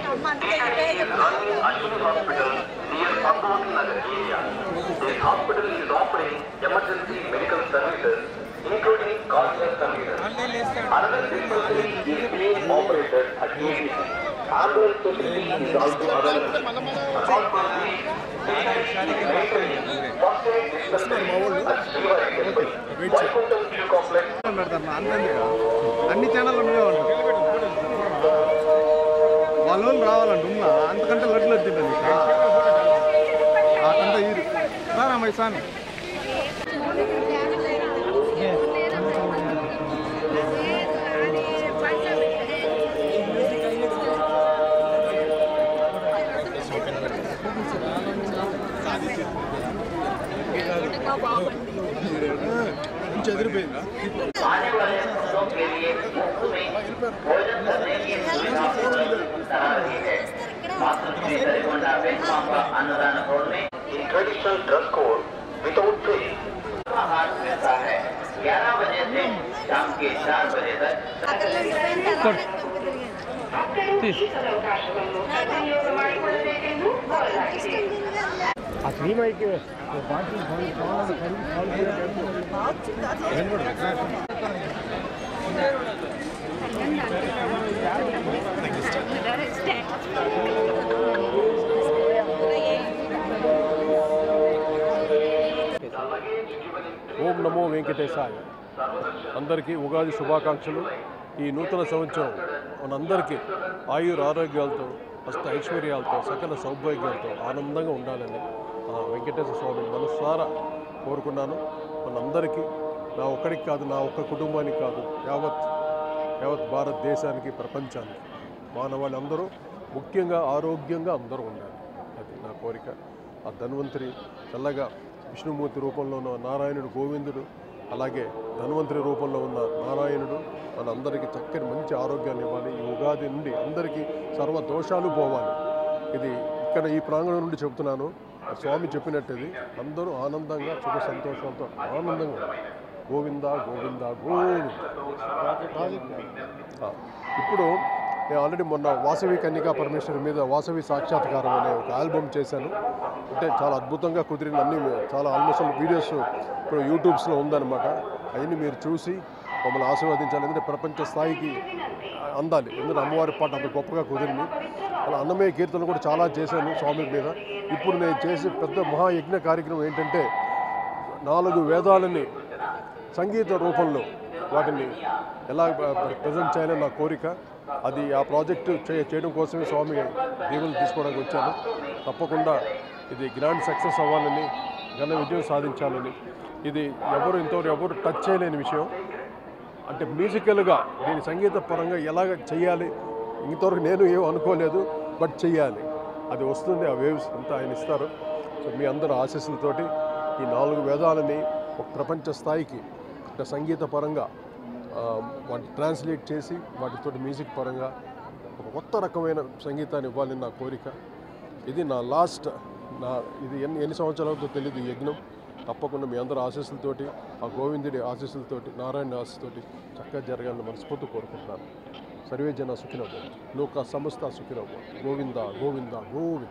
running Ashwini Hospital near Ambodh Nagar area. This hospital is offering emergency medical services, including cardiac services. Another dispensary is being operated at ABC. Ambulance facility is also available. Apart from these, patients is maintaining first aid dispensary at Srivari Temple, Vaikuntham Q Complex. అన్ని channel వాళ్ళు రావాలంటున్నా అంతకంటే లడ్లు వచ్చిందండి అంత ఈరు sir అమ్మాయి sir चेदिरिपोయిందా आने वाले दिनों के लिए मुफ्त में भोजन करने की सुविधा करा रही है मातृश्री तरिकोंडा वेंकमांबा अन्नदान हॉल में in traditional dress code without pay आहार मिलता है 11 बजे से शाम के 4 बजे तक ఓం నమో వెంకటేశాయ అందరికీ ఉగాది శుభాకాంక్షలు. ఈ నూతన సంవత్సరం మనందరికీ ఆయుర ఆరోగ్యాలతో అష్ట ఐశ్వర్యాలతో సకల సౌభాగ్యాలతో ఆనందంగా ఉండాలని వెంకటేశ్వర స్వామిని మనసారా కోరుకున్నాను. మనందరికీ, నా ఒక్కడికి కాదు, నా ఒక్క కుటుంబానికి కాదు, యావత్ భారతదేశానికి, ప్రపంచానికి, మానవాళ్ళందరూ ముఖ్యంగా ఆరోగ్యంగా అందరూ ఉండాలి. అది నా కోరిక. ఆ ధన్వంతరి చల్లగా విష్ణుమూర్తి రూపంలో ఉన్న నారాయణుడు గోవిందుడు, అలాగే ధన్వంతరి రూపంలో ఉన్న నారాయణుడు మనందరికీ చక్కని మంచి ఆరోగ్యాన్ని ఇవ్వాలి. ఈ ఉగాది నుండి అందరికీ సర్వ దోషాలు పోవాలి. ఇది ఇక్కడ ఈ ప్రాంగణం నుండి చెబుతున్నాను. స్వామి చెప్పినట్టుది అందరూ ఆనందంగా సుఖ సంతోషాలతో ఆనందంగా గోవింద గోవింద గోవింద. ఇప్పుడు నేను ఆల్రెడీ మొన్న వాసవి కన్యకా పరమేశ్వరి మీద వాసవి సాక్షాత్కారం అనే ఒక ఆల్బమ్ చేశాను. అంటే చాలా అద్భుతంగా కుదిరిన అన్ని చాలా ఆల్మోస్ట్ వీడియోస్ ఇప్పుడు యూట్యూబ్స్లో ఉందన్నమాట. అవన్నీ మీరు చూసి మమ్మల్ని ఆశీర్వదించాలి. ఎందుకంటే ప్రపంచ స్థాయికి అందాలి. ఎందుకంటే అమ్మవారి పాట అంత గొప్పగా కుదిరింది. అలా అన్నమయ్య కీర్తనలు కూడా చాలా చేశాను స్వామి మీద. ఇప్పుడు నేను చేసే పెద్ద మహాయజ్ఞ కార్యక్రమం ఏంటంటే 4 వేదాలని సంగీత రూపంలో వాటిని ఎలా ప్రజెంట్ చేయాలని నా కోరిక. అది ఆ ప్రాజెక్టు చేయడం కోసమే స్వామి దీవులు తీసుకోవడానికి వచ్చాను. తప్పకుండా ఇది గ్రాండ్ సక్సెస్ అవ్వాలని, ఘన విజయం సాధించాలని. ఇది ఇంతవరకు ఎవరు టచ్ చేయలేని విషయం. అంటే మ్యూజికల్గా దీని సంగీత పరంగా ఎలాగ చేయాలి ఇంతవరకు నేను ఏం అనుకోలేదు. బట్ చెయ్యాలి, అది వస్తుంది. ఆ వేవ్స్ అంతా ఆయన ఇస్తారు. సో మీ అందరూ ఆశీస్సులతోటి ఈ 4 వేదాలని ఒక ప్రపంచ స్థాయికి అంటే సంగీత పరంగా వాటి ట్రాన్స్లేట్ చేసి వాటితో మ్యూజిక్ పరంగా ఒక కొత్త రకమైన సంగీతాన్ని ఇవ్వాలని నా కోరిక. ఇది నా లాస్ట్ ఇది ఎన్ని సంవత్సరాలతో తెలియదు ఈ యజ్ఞం. తప్పకుండా మీ అందరూ ఆశీస్సులతోటి, ఆ గోవిందుడి ఆశీస్సులతోటి, నారాయణ ఆశీస్సుతోటి చక్కగా జరగాలని మనస్ఫూర్తి కోరుకుంటున్నాను. సర్వే జన సుఖినో భవంతు, లోక సమస్త సుఖినో భవంతు. గోవింద గోవింద గోవింద.